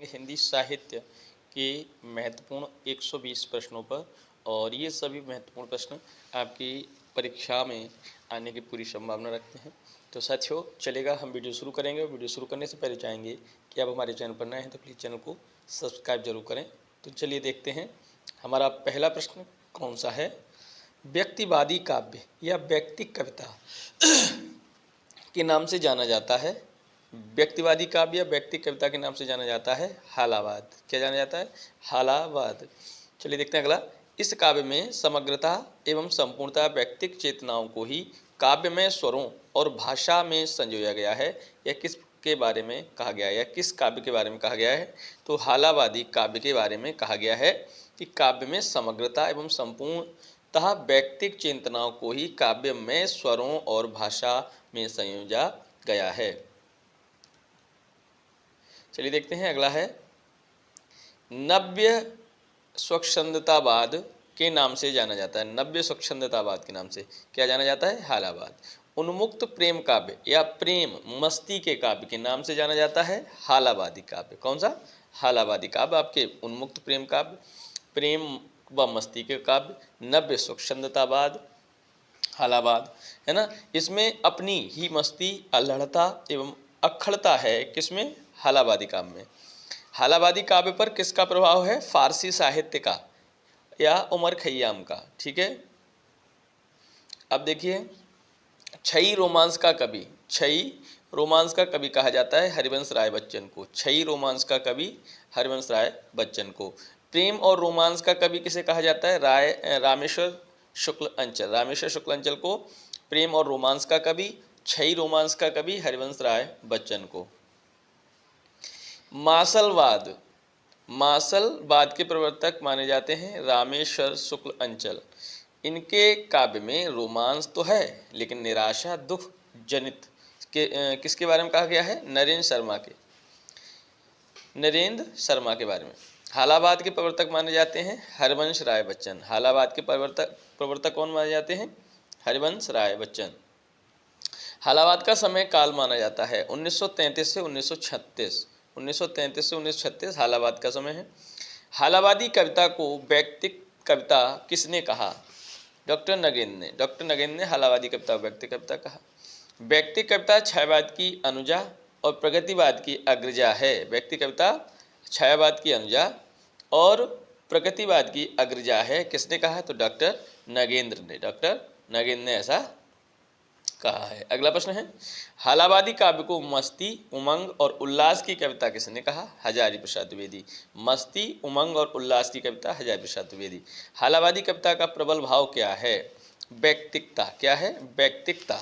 हिंदी साहित्य के महत्वपूर्ण 120 प्रश्नों पर। और ये सभी महत्वपूर्ण प्रश्न आपकी परीक्षा में आने की पूरी संभावना रखते हैं। तो साथियों चलेगा, हम वीडियो शुरू करेंगे। और वीडियो शुरू करने से पहले चाहेंगे कि आप हमारे चैनल पर नए हैं तो प्लीज़ चैनल को सब्सक्राइब जरूर करें। तो चलिए देखते हैं हमारा पहला प्रश्न कौन सा है। व्यक्तिवादी काव्य या व्यक्तिक कविता के नाम से जाना जाता है। व्यक्तिवादी काव्य या व्यक्तिक कविता के नाम से जाना जाता है हालावाद। क्या जाना जाता है? हालावाद। चलिए देखते हैं अगला। इस काव्य में समग्रता एवं संपूर्णता व्यक्तिक चेतनाओं को ही काव्य में स्वरों और भाषा में संजोया गया है। यह किस के बारे में कहा गया है या किस काव्य के बारे में कहा गया है? तो हालावादी काव्य के बारे में कहा गया है कि काव्य में समग्रता एवं संपूर्णतः व्यक्तिक चेतनाओं को ही काव्य में स्वरों और भाषा में संयोजा गया है। चलिए देखते हैं अगला है। नव्य स्वच्छंदतावाद के नाम से जाना जाता है। नव्य स्वच्छंदतावाद के नाम से क्या जाना जाता है? हालावाद। उन्मुक्त प्रेम काव्य या प्रेम मस्ती के काव्य के नाम से जाना जाता है हालावादी काव्य। कौन सा? हालावादी काव्य। आपके उन्मुक्त प्रेम काव्य, प्रेम व मस्ती के काव्य, नव्य स्वच्छंदतावाद, हालावाद, है ना। इसमें अपनी ही मस्ती, अल्हड़ता एवं अक्खड़ता है। किसमें? हालावादी काव्य में। हालावादी काव्य पर किसका प्रभाव है? फारसी साहित्य का या उमर खय्याम का। ठीक है। अब देखिए, छई रोमांस का कवि, छई रोमांस का कवि कहा जाता है हरिवंश राय बच्चन को। छई रोमांस का कवि हरिवंश राय बच्चन को। प्रेम और रोमांस का कवि किसे कहा जाता है? रामेश्वर शुक्ल अंचल। रामेश्वर शुक्ल अंचल को प्रेम और रोमांस का कवि, छई रोमांस का कवि हरिवंश राय बच्चन को। मासलवाद, मासलवाद के प्रवर्तक माने जाते हैं रामेश्वर शुक्ल अंचल। इनके काव्य में रोमांस तो है लेकिन निराशा दुख जनित किसके बारे में कहा गया है? नरेंद्र शर्मा के, नरेंद्र शर्मा के बारे में। हालावाद के प्रवर्तक माने जाते हैं हरिवंश राय बच्चन। हालावाद के प्रवर्तक कौन माने जाते हैं? हरिवंश राय बच्चन। हालावाद का समय काल माना जाता है 1933 से 1936। 1933 से 1936 हालावाद का समय है। हालावादी कविता को व्यक्तिक कविता किसने कहा? डॉक्टर नगेंद्र ने। डॉक्टर नगेंद्र ने हालावादी कविता व्यक्तिक कविता कहा। व्यक्तिक कविता छायावाद की अनुजा और प्रगतिवाद की अग्रजा है। व्यक्ति कविता छायावाद की अनुजा और प्रगतिवाद की अग्रजा है। किसने कहा? तो डॉक्टर नगेंद्र ने। डॉक्टर नगेंद्र ने ऐसा कहा है। अगला प्रश्न है, हालावादी काव्य को मस्ती, उमंग और उल्लास की कविता किसने कहा? हजारी प्रसाद द्विवेदी। मस्ती, उमंग और उल्लास की कविता हजारी प्रसाद द्विवेदी। हालावादी कविता का प्रबल भाव क्या है? व्यक्तिकता। क्या है? व्यक्तिकता।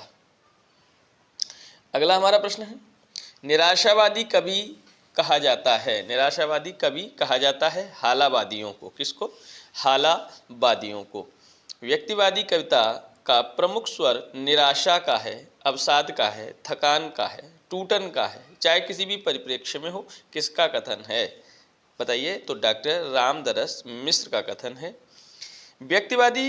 अगला हमारा प्रश्न है, निराशावादी कवि कहा जाता है। निराशावादी कवि कहा जाता है हालावादियों को। किसको? हालावादियों को। व्यक्तिवादी कविता का प्रमुख स्वर निराशा का है, अवसाद का है, थकान का है, टूटन का है, चाहे किसी भी परिप्रेक्ष्य में हो। किसका कथन है? बताइए। तो डॉक्टर रामदरस मिश्र का कथन है। व्यक्तिवादी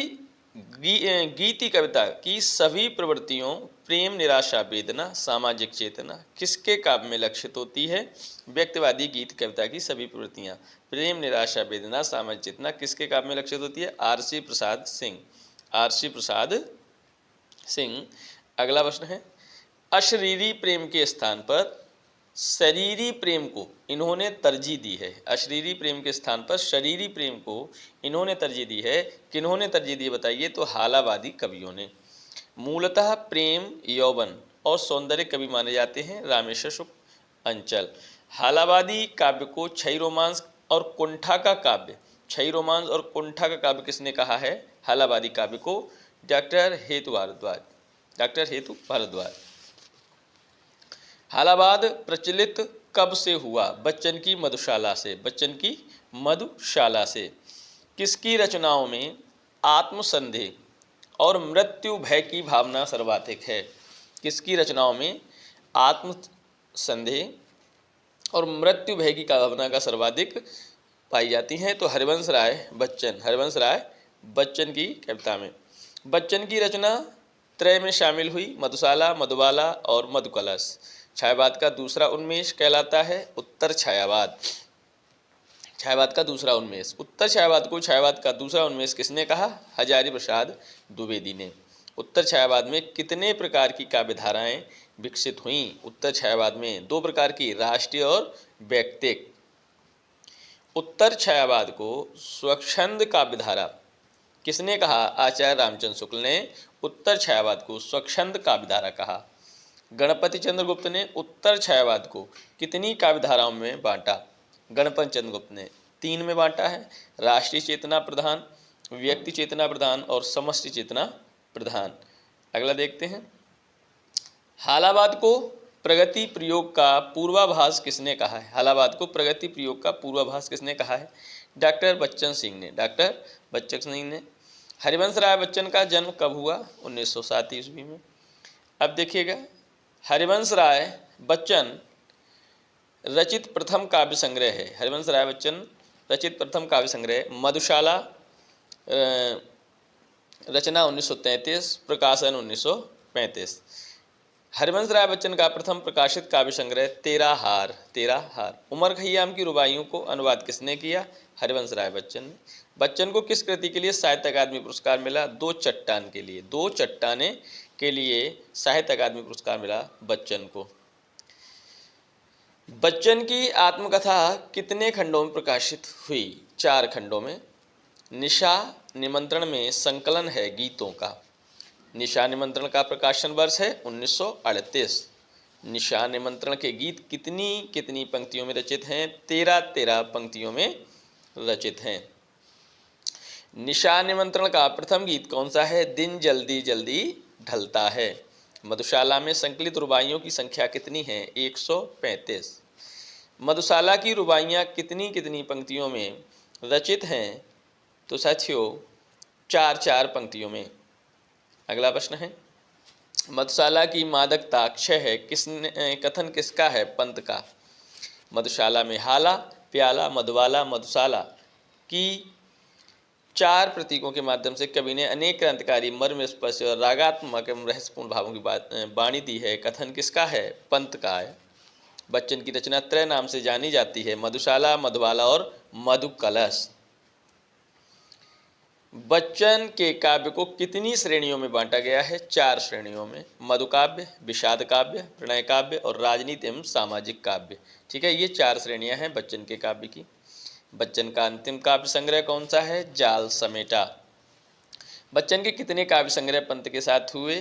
गीति कविता की सभी प्रवृत्तियों, प्रेम, निराशा, वेदना, सामाजिक चेतना किसके काव्य में लक्षित होती है? व्यक्तिवादी गीत कविता की सभी प्रवृत्तियां, प्रेम, निराशा, वेदना, सामाजिक चेतना किसके काव्य में लक्षित होती है? आरसी प्रसाद सिंह। आरसी प्रसाद सिंह। अगला प्रश्न है, अशरीरी प्रेम के स्थान पर शरीरी प्रेम को इन्होंने तरजीह दी है। अशरीरी प्रेम के स्थान पर शरीरी प्रेम को इन्होंने तरजीह दी है। किन्होंने तरजीह दी बताइए? तो हालावादी कवियों ने। मूलतः प्रेम, यौवन और सौंदर्य कवि माने जाते हैं रामेश्वर शुक्ल अंचल। हालावादी काव्य को छई रोमांस और कुंठा का काव्य, छई रोमांस और कुंठा का काव्य किसने कहा है? हालावादी काव्य को डॉक्टर हेतु भारद्वाज। डॉक्टर हेतु भारद्वाज। हालावाद प्रचलित कब से हुआ? बच्चन की मधुशाला से। बच्चन की मधुशाला से। किसकी रचनाओं में आत्मसंदेह और मृत्यु भय की भावना सर्वाधिक है? किसकी रचनाओं में आत्मसंदेह और मृत्यु भय की भावना का सर्वाधिक पाई जाती हैं? तो हरिवंश राय बच्चन। हरिवंश राय बच्चन की कविता में। बच्चन की रचना त्रय में शामिल हुई, मधुशाला, मधुबाला और मधुकलश। छायावाद का दूसरा उन्मेष कहलाता है उत्तर छायावाद। छायावाद का दूसरा उन्मेष। उत्तर छायावाद को छायावाद का दूसरा उन्मेष किसने कहा? हजारी प्रसाद द्विवेदी ने। उत्तर छायावाद में कितने प्रकार की काव्य धाराएं विकसित हुईं? उत्तर छायावाद में 2 प्रकार की, राष्ट्रीय और व्यक्तिक। उत्तर छायावाद को स्वच्छंद काव्यधारा किसने कहा? आचार्य रामचंद्र शुक्ल ने उत्तर छायावाद को स्वच्छंद काव्यधारा कहा। गणपति चंद्र गुप्त ने उत्तर छायावाद को कितनी काव्यधाराओं में बांटा? गणपति चंद्र गुप्त ने 3 में बांटा है, राष्ट्रीय चेतना प्रधान, व्यक्ति चेतना प्रधान और समष्टि चेतना प्रधान। अगला देखते हैं, हालावाद को प्रगति प्रयोग का पूर्वाभास किसने कहा है? हालावाद को प्रगति प्रयोग का पूर्वाभास किसने कहा है? डॉक्टर बच्चन सिंह ने। डॉक्टर बच्चन सिंह ने। हरिवंश राय बच्चन का जन्म कब हुआ? 1907 ईस्वी में। अब देखिएगा, हरिवंश राय बच्चन रचित प्रथम काव्य संग्रह है। हरिवंश राय बच्चन रचित प्रथम काव्य संग्रह मधुशाला, रचना 1933, प्रकाशन 1935। हरिवंश राय बच्चन का प्रथम प्रकाशित काव्य संग्रह तेरा हार। उमर खय्याम की रुबाइयों को अनुवाद किसने किया? हरिवंश राय बच्चन ने। बच्चन को किस कृति के लिए साहित्य अकादमी पुरस्कार मिला? 2 चट्टान के लिए। 2 चट्टाने के लिए साहित्य अकादमी पुरस्कार मिला बच्चन को। बच्चन की आत्मकथा कितने खंडों में प्रकाशित हुई? 4 खंडों में। निशा निमंत्रण में संकलन है गीतों का। निशा निमंत्रण का प्रकाशन वर्ष है 1938। निशा निमंत्रण के गीत कितनी पंक्तियों में रचित हैं? 13 पंक्तियों में रचित हैं। निशा निमंत्रण का प्रथम गीत कौन सा है? दिन जल्दी जल्दी ढलता है। मधुशाला में संकलित रुबाइयों की संख्या कितनी है? 135। मधुशाला की रुबाइयाँ कितनी पंक्तियों में रचित हैं? तो साथियों 4 पंक्तियों में। अगला प्रश्न है, मधुशाला की मादकता क्षय है कथन किसका है? पंत का। मधुशाला में हाला, प्याला, मधुबाला, मधुशाला की 4 प्रतीकों के माध्यम से कवि ने अनेक क्रांतिकारी मर्मस्पर्शी और रागात्मक एवं रहस्यपूर्ण भावों की वाणी दी है। कथन किसका है? पंत का है। बच्चन की रचना त्रय नाम से जानी जाती है, मधुशाला, मधुबाला और मधुकलश। बच्चन के काव्य को कितनी श्रेणियों में बांटा गया है? 4 श्रेणियों में। मधुकाव्य, विषाद काव्य, प्रणय काव्य और राजनीति एवं सामाजिक काव्य। ठीक है, ये 4 श्रेणियां हैं बच्चन के काव्य की। बच्चन का अंतिम काव्य संग्रह कौन सा है? जाल समेटा। बच्चन के कितने काव्य संग्रह पंत के साथ हुए?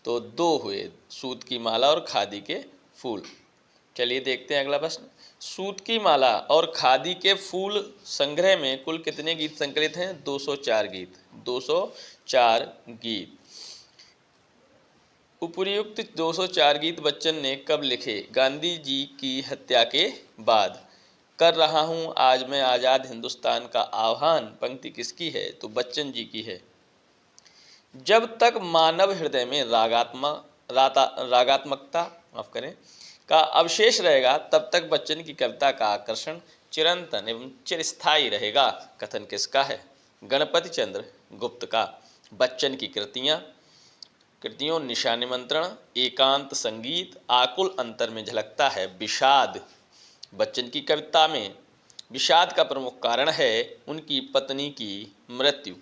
तो 2 हुए, सूत की माला और खादी के फूल। चलिए देखते हैं अगला प्रश्न। सूत की माला और खादी के फूल संग्रह में कुल कितने गीत संकलित हैं? 204 गीत। 204 गीत। उपर्युक्त 204 गीत बच्चन ने कब लिखे? गांधी जी की हत्या के बाद। कर रहा हूं आज मैं आज़ाद हिंदुस्तान का आह्वान पंक्ति किसकी है? तो बच्चन जी की है। जब तक मानव हृदय में रागात्मकता का अवशेष रहेगा तब तक बच्चन की कविता का आकर्षण चिरंतन एवं चिरस्थायी रहेगा। कथन किसका है? गणपति चंद्र गुप्त का। बच्चन की कृतियों निशा निमंत्रण, एकांत संगीत, आकुल अंतर में झलकता है विषाद। बच्चन की कविता में विषाद का प्रमुख कारण है उनकी पत्नी की मृत्यु।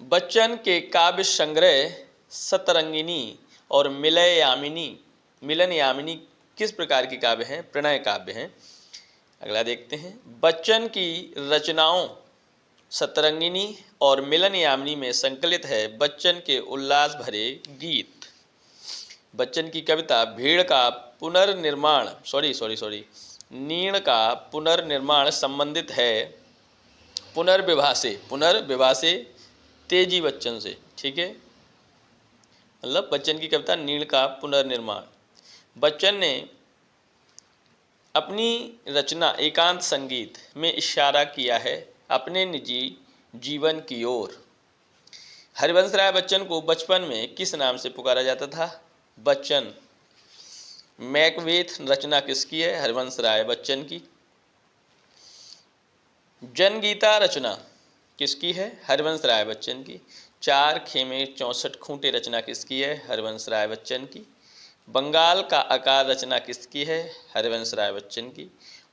बच्चन के काव्य संग्रह सतरंगिनी और मिलन यामिनी किस प्रकार की काव्य हैं? प्रणय काव्य हैं। अगला देखते हैं, बच्चन की रचनाओं सतरंगिनी और मिलन यामिनी में संकलित है बच्चन के उल्लास भरे गीत। बच्चन की कविता भीड़ का पुनर्निर्माण नीण का पुनर्निर्माण संबंधित है पुनर्विवाह से तेजी बच्चन से। ठीक है, मतलब बच्चन की कविता नीड़ का पुनर्निर्माण। बच्चन ने अपनी रचना एकांत संगीत में इशारा किया है अपने निजी जीवन की ओर। हरिवंश राय बच्चन को बचपन में किस नाम से पुकारा जाता था? बच्चन। मैकबेथ रचना किसकी है? हरिवंश राय बच्चन की। जनगीता रचना किसकी है? हरिवंश राय बच्चन की। 4 खेमे 64 खूंटे रचना किसकी है? हरिवंश राय बच्चन की। बंगाल का आकार रचना किसकी है? हरिवंश राय बच्चन की।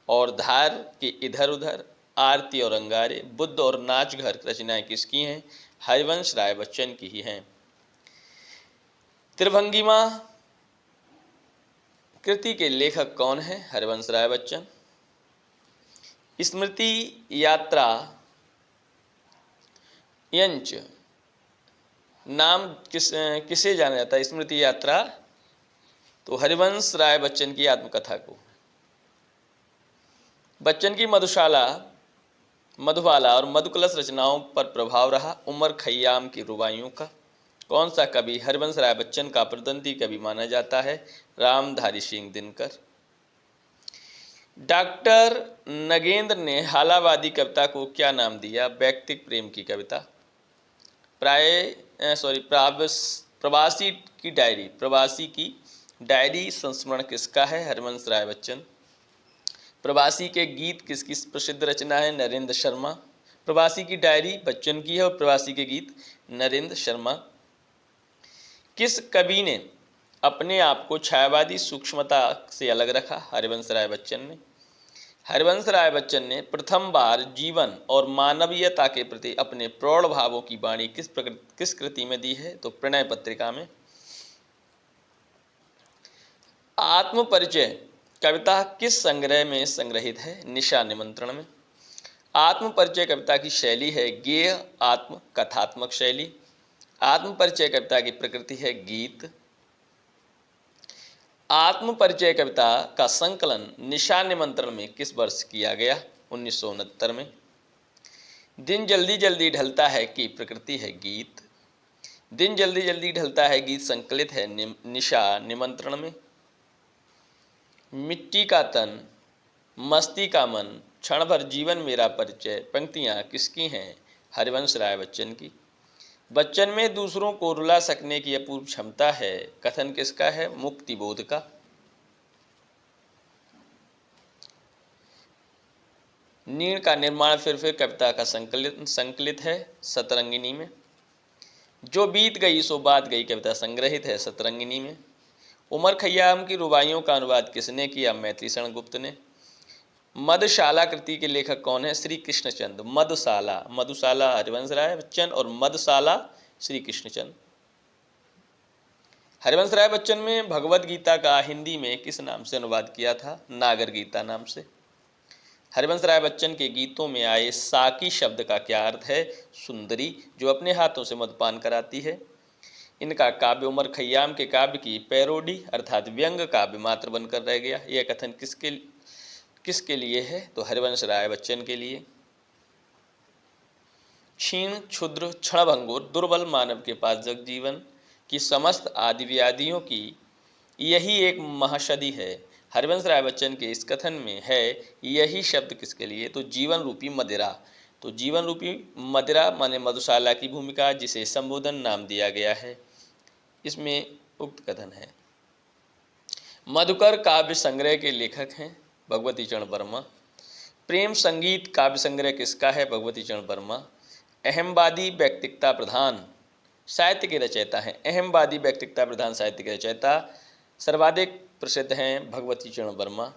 और धार के इधर उधर, आरती और अंगारे, बुद्ध और नाच घर रचनाएं किसकी हैं? हरिवंश राय बच्चन की ही हैं। त्रिभंगिमा कृति के लेखक कौन है? हरिवंश राय बच्चन। स्मृति यात्रा यंच नाम किसे जाना जाता है? स्मृति यात्रा तो हरिवंश राय बच्चन की आत्मकथा को। बच्चन की मधुबाला और मधुकलश रचनाओं पर प्रभाव रहा उमर खय्याम की रुबाइयों का। कौन सा कवि हरिवंश राय बच्चन का प्रतिद्वंदी कवि माना जाता है? रामधारी सिंह दिनकर। डॉक्टर नगेंद्र ने हालावादी कविता को क्या नाम दिया? व्यक्तिक प्रेम की कविता। प्रवासी की डायरी संस्मरण किसका है? हरिवंश राय बच्चन। प्रवासी के गीत किसकी प्रसिद्ध रचना है? नरेंद्र शर्मा। प्रवासी की डायरी बच्चन की है और प्रवासी के गीत नरेंद्र शर्मा। किस कवि ने अपने आप को छायावादी सूक्ष्मता से अलग रखा? हरिवंश राय बच्चन ने। हरिवंश राय बच्चन ने प्रथम बार जीवन और मानवीयता के प्रति अपने प्रौढ़ भावों की वाणी किस कृति में दी है? तो प्रणय पत्रिका में। आत्मपरिचय कविता किस संग्रह में संग्रहित है? निशा निमंत्रण में। आत्मपरिचय कविता की शैली है गेय आत्म कथात्मक शैली। आत्मपरिचय कविता की प्रकृति है गीत। आत्मपरिचय कविता का संकलन निशा निमंत्रण में किस वर्ष किया गया? 1969 में। दिन जल्दी जल्दी ढलता है की प्रकृति है गीत। दिन जल्दी जल्दी ढलता है गीत संकलित है निशा निमंत्रण में। मिट्टी का तन, मस्ती का मन, क्षण भर जीवन मेरा परिचय पंक्तियाँ किसकी हैं? हरिवंश राय बच्चन की। बच्चन में दूसरों को रुला सकने की अपूर्व क्षमता है, कथन किसका है? मुक्ति बोध का। नीड़ का निर्माण फिर कविता का संकलित है सतरंगिनी में। जो बीत गई सो बात गई कविता संग्रहित है सतरंगिनी में। उमर खय्याम की रुबाइयों का अनुवाद किसने किया? मैथिलीशरण गुप्त ने। मधुशाला कृति के लेखक कौन है? श्री कृष्णचंद्र। मधुशाला हरिवंश राय बच्चन और मधुशाला श्री कृष्णचंद्र। हरिवंश राय बच्चन में भगवद गीता का हिंदी में किस नाम से अनुवाद किया था? नागर गीता नाम से। हरिवंश राय बच्चन के गीतों में आए साकी शब्द का क्या अर्थ है? सुंदरी जो अपने हाथों से मधुपान कराती है। इनका काव्य उमर खय्याम के काव्य की पैरोडी अर्थात व्यंग काव्य मात्र बनकर रह गया। यह कथन किसके लिए है? तो हरिवंश राय बच्चन के लिए। क्षीण क्षुद्र क्षणभंगुर दुर्बल मानव के पास जगजीवन की समस्त आदि व्याधियों की यही एक महाषधि है। हरिवंश राय बच्चन के इस कथन में है यही शब्द किसके लिए? तो जीवन रूपी मदिरा। तो जीवन रूपी मदिरा माने मधुशाला की भूमिका जिसे संबोधन नाम दिया गया है, इसमें उक्त कथन है। मधुकर काव्य संग्रह के लेखक हैं भगवती चरण वर्मा। प्रेम संगीत काव्य संग्रह किसका है? भगवती चरण वर्मा। अहमवादी व्यक्तिकता प्रधान साहित्य के रचयिता हैं। अहमवादी व्यक्तिकता प्रधान साहित्य के रचयिता सर्वाधिक प्रसिद्ध हैं भगवती चरण वर्मा।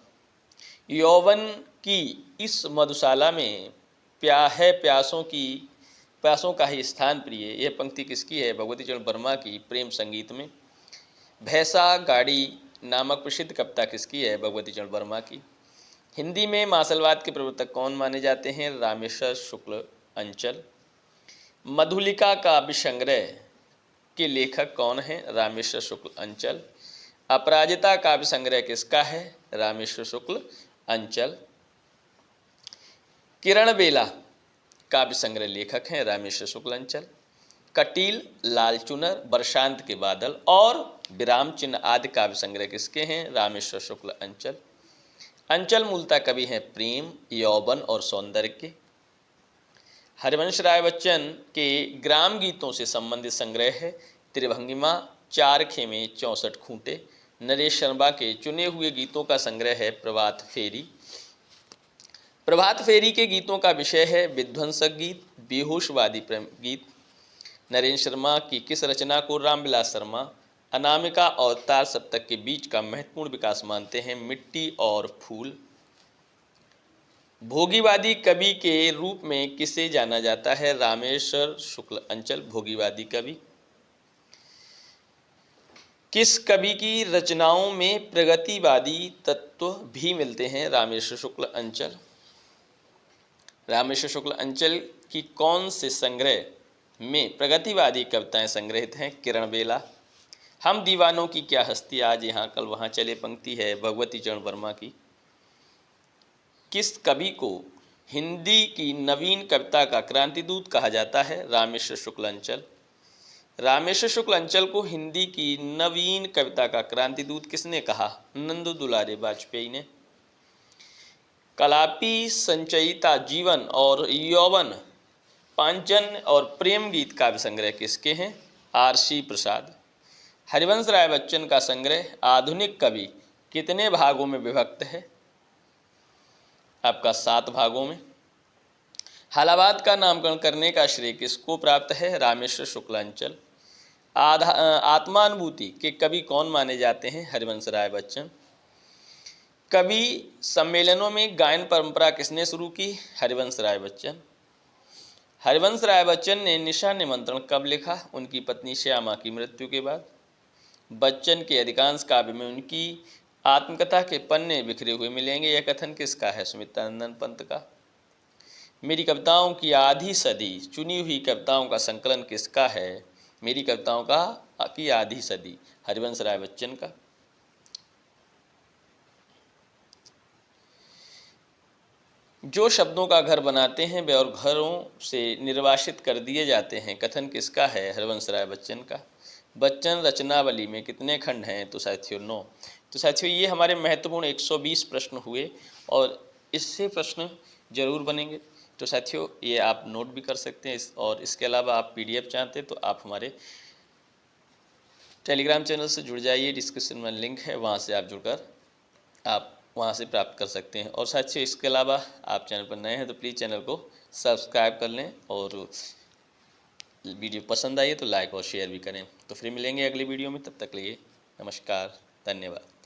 यौवन की इस मधुशाला में प्यासों का ही स्थान प्रिय, यह पंक्ति किसकी है? भगवती चरण वर्मा की। प्रेम संगीत में भैंसा गाड़ी नामक प्रसिद्ध कविता किसकी है? भगवती चरण वर्मा की। हिंदी में मार्शलवाद के प्रवर्तक कौन माने जाते हैं? रामेश्वर शुक्ल अंचल। मधुलिका काव्य संग्रह के लेखक कौन हैं? रामेश्वर शुक्ल अंचल। अपराजिता काव्य संग्रह किसका है? रामेश्वर शुक्ल अंचल। किरण बेला काव्य संग्रह लेखक हैं रामेश्वर शुक्ल अंचल। कटील, लालचुनर, बरसांत के बादल और विराम चिन्ह आदि काव्य संग्रह किसके हैं? रामेश्वर शुक्ल अंचल। अंचल मूलतः कवि हैं प्रेम, यौवन और सौंदर्य के। हरिवंश राय बच्चन के ग्राम गीतों से संबंधित संग्रह है त्रिभंगिमा, चार खेमे 64 खूंटे। नरेश शर्मा के चुने हुए गीतों का संग्रह है प्रभात फेरी। प्रभात फेरी के गीतों का विषय है विध्वंसक गीत, बेहोशवादी प्रेम गीत। नरेंद्र शर्मा की किस रचना को रामविलास शर्मा अनामिका और तार सप्तक के बीच का महत्वपूर्ण विकास मानते हैं? मिट्टी और फूल। भोगीवादी कवि के रूप में किसे जाना जाता है? रामेश्वर शुक्ल अंचल भोगीवादी कवि। किस कवि की रचनाओं में प्रगतिवादी तत्व भी मिलते हैं? रामेश्वर शुक्ल अंचल। रामेश्वर शुक्ल अंचल की कौन से संग्रह में प्रगतिवादी कविताएं संग्रहित हैं? किरण बेला। हम दीवानों की क्या हस्ती, आज यहाँ कल वहाँ चले पंक्ति है भगवती चरण वर्मा की। किस कवि को हिंदी की नवीन कविता का क्रांतिदूत कहा जाता है? रामेश्वर शुक्ल अंचल। रामेश्वर शुक्ल अंचल को हिंदी की नवीन कविता का क्रांतिदूत किसने कहा? नंदू दुलारे वाजपेयी ने। कलापी संचयिता जीवन और यौवन, पांचन और प्रेम गीत काव्य संग्रह किसके हैं? आर.सी. प्रसाद। हरिवंश राय बच्चन का संग्रह आधुनिक कवि कितने भागों में विभक्त है? आपका 7 भागों में। हालाबाद का नामकरण करने का श्रेय किसको प्राप्त है? रामेश्वर शुक्ल अंचल। आत्मानुभूति के कवि कौन माने जाते हैं? हरिवंश राय बच्चन। कवि सम्मेलनों में गायन परंपरा किसने शुरू की? हरिवंश राय बच्चन। हरिवंश राय बच्चन ने निशा निमंत्रण कब लिखा? उनकी पत्नी श्यामा की मृत्यु के बाद। बच्चन के अधिकांश काव्य में उनकी आत्मकथा के पन्ने बिखरे हुए मिलेंगे। यह कथन किसका है? सुमित्रानंद पंत का। मेरी कविताओं की आधी सदी, चुनी हुई कविताओं का संकलन किसका है? मेरी कविताओं की आधी सदी, हरिवंश राय बच्चन का। जो शब्दों का घर बनाते हैं वे और घरों से निर्वासित कर दिए जाते हैं, कथन किसका है? हरिवंश राय बच्चन का। बच्चन रचनावली में कितने खंड हैं? तो साथियों 9। तो साथियों ये हमारे महत्वपूर्ण 120 प्रश्न हुए और इससे प्रश्न जरूर बनेंगे। तो साथियों ये आप नोट भी कर सकते हैं और इसके अलावा आप PDF चाहते हैं तो आप हमारे टेलीग्राम चैनल से जुड़ जाइए, डिस्क्रिप्शन में लिंक है, वहाँ से आप जुड़कर आप वहाँ से प्राप्त कर सकते हैं। और साथियों इसके अलावा आप चैनल पर नए हैं तो प्लीज़ चैनल को सब्सक्राइब कर लें और वीडियो पसंद आई तो लाइक और शेयर भी करें। तो फिर मिलेंगे अगली वीडियो में, तब तक के लिए नमस्कार, धन्यवाद।